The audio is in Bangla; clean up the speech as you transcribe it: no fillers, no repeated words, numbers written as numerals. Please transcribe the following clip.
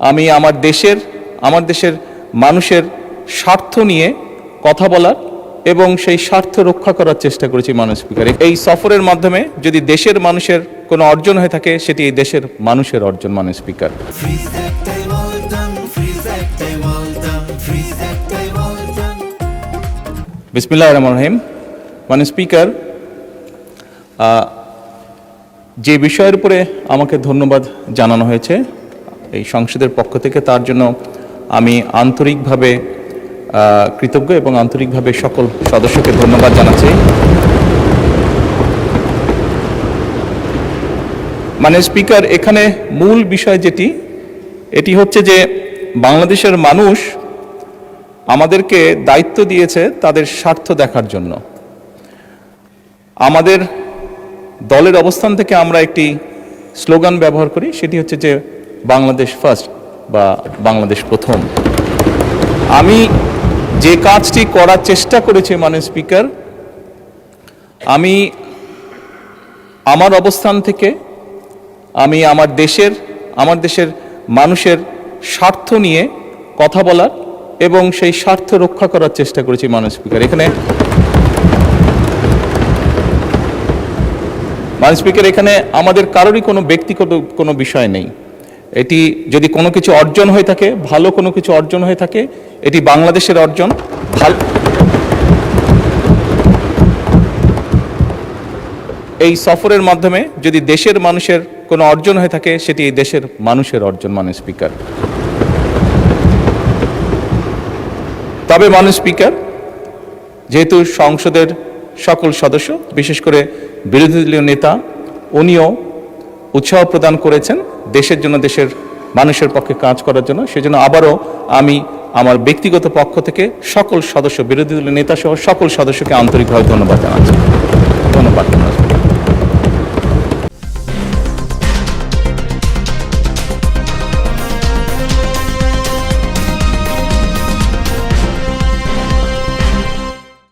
আমি আমার দেশের মানুষের স্বার্থ নিয়ে কথা বলার এবং সেই স্বার্থ রক্ষা করার চেষ্টা করেছি মাননীয় স্পিকার। এই সফরের মাধ্যমে যদি দেশের মানুষের কোনো অর্জন হয়ে থাকে সেটি এই দেশের মানুষের অর্জন মাননীয় স্পিকার। বিসমিল্লাহির রহমানির রহিম। মাননীয় স্পিকার, যে বিষয়ের উপরে আমাকে ধন্যবাদ জানানো হয়েছে এই সংসদের পক্ষ থেকে, তার জন্য আমি আন্তরিকভাবে কৃতজ্ঞ এবং আন্তরিকভাবে সকল সদস্যকে ধন্যবাদ জানাচ্ছি। মাননীয় স্পিকার, এখানে মূল বিষয় এটি হচ্ছে যে বাংলাদেশের মানুষ আমাদেরকে দায়িত্ব দিয়েছে তাদের স্বার্থ দেখার জন্য। আমাদের দলের অবস্থান থেকে আমরা একটি স্লোগান ব্যবহার করি, সেটি হচ্ছে যে বাংলাদেশ ফার্স্ট বা বাংলাদেশ প্রথম। আমি যে কাজটি করার চেষ্টা করেছি মাননীয় স্পিকার, আমি আমার অবস্থান থেকে আমি আমার দেশের মানুষের স্বার্থ নিয়ে কথা বলার এবং সেই স্বার্থ রক্ষা করার চেষ্টা করেছি মাননীয় স্পিকার। মাননীয় স্পিকার, এখানে আমাদের কারোরই কোনো ব্যক্তিগত কোনো বিষয় নেই। এটি যদি কোনো কিছু অর্জন হয়ে থাকে, ভালো কোনো কিছু অর্জন হয়ে থাকে, এটি বাংলাদেশের অর্জন। এই সফরের মাধ্যমে যদি দেশের মানুষের কোনো অর্জন হয়ে থাকে সেটি এই দেশের মানুষের অর্জন মাননীয় স্পিকার। তবে মাননীয় স্পিকার, যেহেতু সংসদের সকল সদস্য, বিশেষ করে বিরোধী দলীয় নেতা, উনিও উৎসাহ প্রদান করেছেন দেশের জন্য, দেশের মানুষের পক্ষে কাজ করার জন্য, সেজন্য আবারও আমি আমার ব্যক্তিগত পক্ষ থেকে সকল সদস্য, বিরোধী দলীয় নেতা সহ সকল সদস্যকে আন্তরিকভাবে ধন্যবাদ জানাচ্ছি। ধন্যবাদ।